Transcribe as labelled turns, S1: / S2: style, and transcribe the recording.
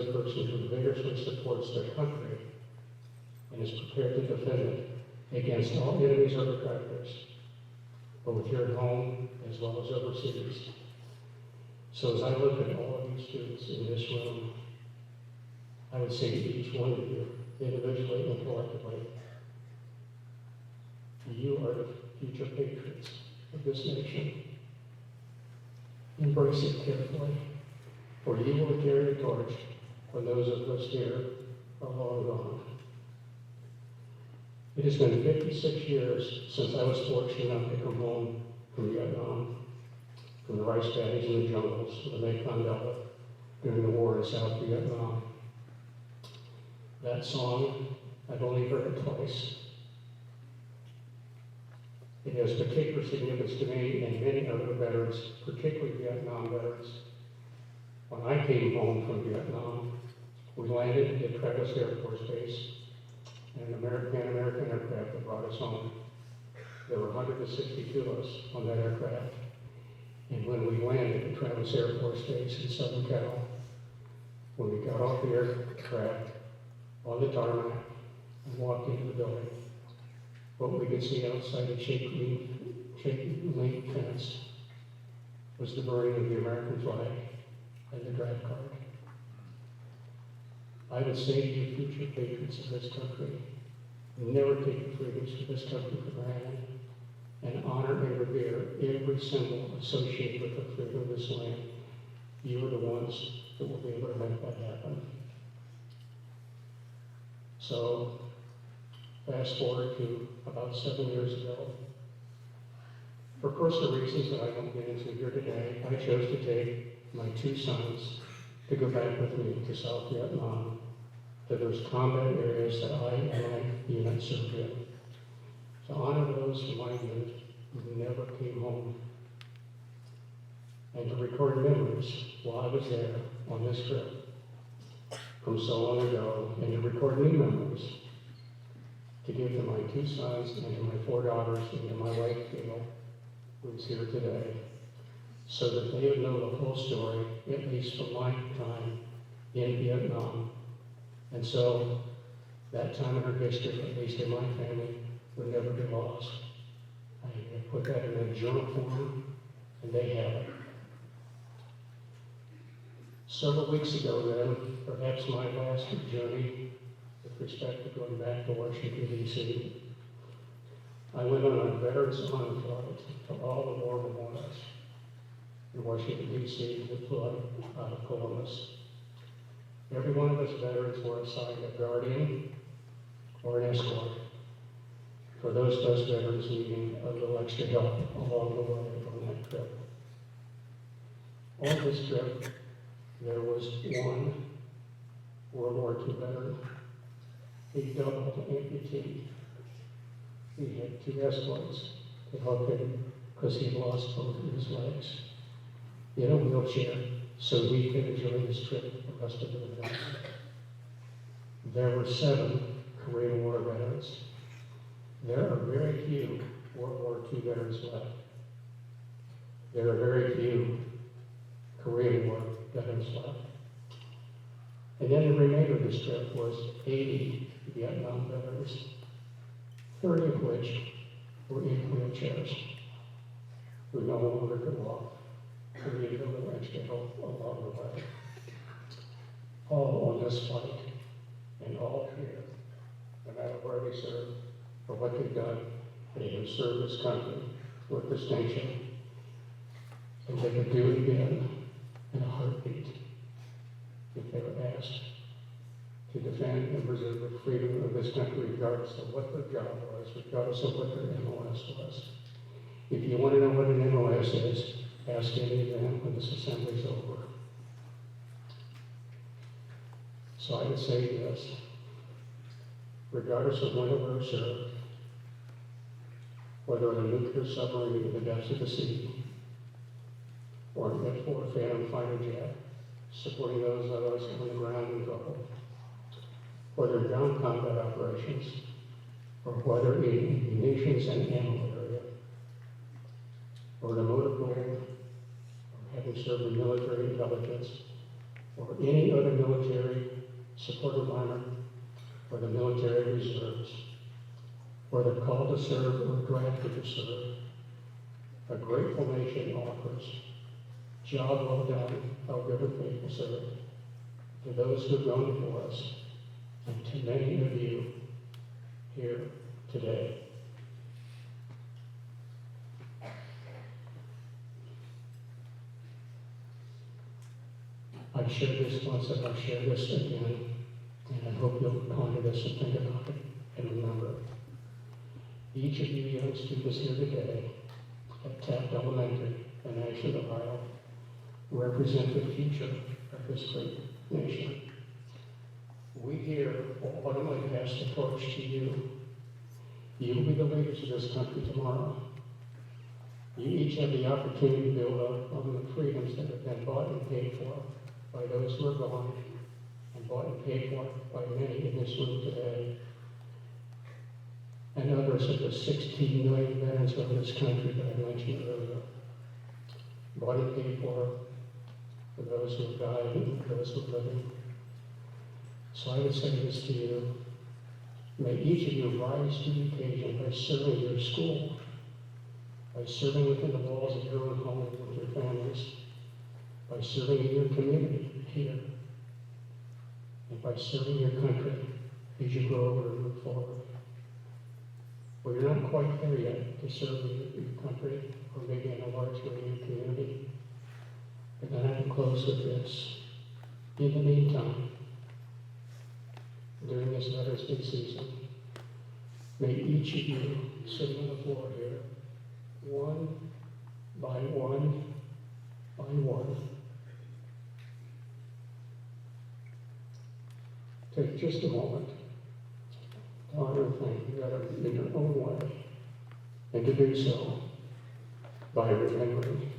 S1: a person who vigorously supports their country and is prepared to defend it against all enemies or detractors, both here at home as well as overseas. So as I look at all of you students in this room, I would say to each one of you, individually and collectively, you are the future patriots of this nation. Embrace it carefully, for you will carry the torch when those of us here are long gone. It has been 56 years since I was fortunate enough to come home from Vietnam, from the rice paddies in the jungles of the Mekong Delta during the war in South Vietnam. That song, I've only heard it twice. It has particular significance to me and many other veterans, particularly Vietnam veterans. When I came home from Vietnam, we landed at Travis Air Force Base, and an American aircraft that brought us home. There were 162 of us on that aircraft. And when we landed at Travis Air Force Base in Southern Cal, when we got off the aircraft on the tarmac and walked into the building, what we could see outside the chain link fence was the burning of the American flag and the draft card. I would say to you, future patriots of this country, never take the freedoms of this country for granted, and honor and revere every symbol associated with the freedom of this land. You are the ones that will be able to make that happen. So, fast forward to about 7 years ago. For personal reasons that I won't get into here today, I chose to take my 2 sons to go back with me to South Vietnam, to those combat areas that I and my unit served in. To honor those from my unit who never came home, and to record memories while I was there on this trip from so long ago, and to record new memories to give to my 2 sons and to my 4 daughters and to my wife, Gail, who is here today, so that they would know the whole story, at least from my time in Vietnam. And so that time in our history, at least in my family, would never be lost. I put that in a journal form, and they have it. Several weeks ago then, perhaps my last journey with respect to going back to Washington, D.C., I went on a Veterans Honor Flight to all the war memorials in Washington, D.C. that flew out of Columbus. Every one of us veterans were assigned a guardian or an escort for those of us veterans needing a little extra help along the way on that trip. On this trip, there was one World War II veteran, a double amputee. He had 2 escorts to help him because he had lost both of his legs in a wheelchair so he could enjoy his trip the rest of the day. There were 7 Korean War veterans. There are very few World War II veterans left. There are very few Korean War veterans left. And then the remainder of this trip was 80 Vietnam veterans, 30 of which were in wheelchairs, who no longer could walk, who needed a little extra help along the way. All on this flight, and all here, no matter where they served or what they've done, they have served this country with distinction, and they could do it again in a heartbeat if they were asked to defend and preserve the freedom of this country regardless of what their job was, regardless of what their MOS was. If you want to know what an MOS is, ask any of them when this assembly is over. So I would say this, regardless of when we're served, whether in a nuclear submarine in the depths of the sea, or an F-4 Phantom fighter jet, supporting those of us on the ground in trouble, whether ground combat operations, or whether in munitions and ammo area, or the motive goal of having served in military intelligence, or any other military supportive honor, or the military reserves, whether called to serve or drafted to serve, a grateful nation offers job well done, how good and faithful servant, to those who have gone before us, and to many of you here today. I've shared this once, and I'll share this again, and I hope you'll ponder this and think about it and remember. Each of you young students here today at Taft Elementary in Ashland, Ohio, represent the future of this great nation. We here will ultimately pass the torch to you. You will be the leaders of this country tomorrow. You each have the opportunity to build up on the freedoms that have been bought and paid for by those who are gone, and bought and paid for by many in this room today, and others of the 16 million veterans of this country that I mentioned earlier. Bought and paid for those who have died and those who are living. So I would say this to you: may each of you rise to the occasion by serving your school, by serving within the walls of your own home with your families, by serving in your community here, and by serving your country as you grow older and move forward. Well, you're not quite there yet to serve your country, or maybe in a large way in your community. But then I can close with this. In the meantime, during this Veterans Day season, may each of you sitting on the floor here, one by one, take just a moment to honor and thank you in your own way, and to do so by remembering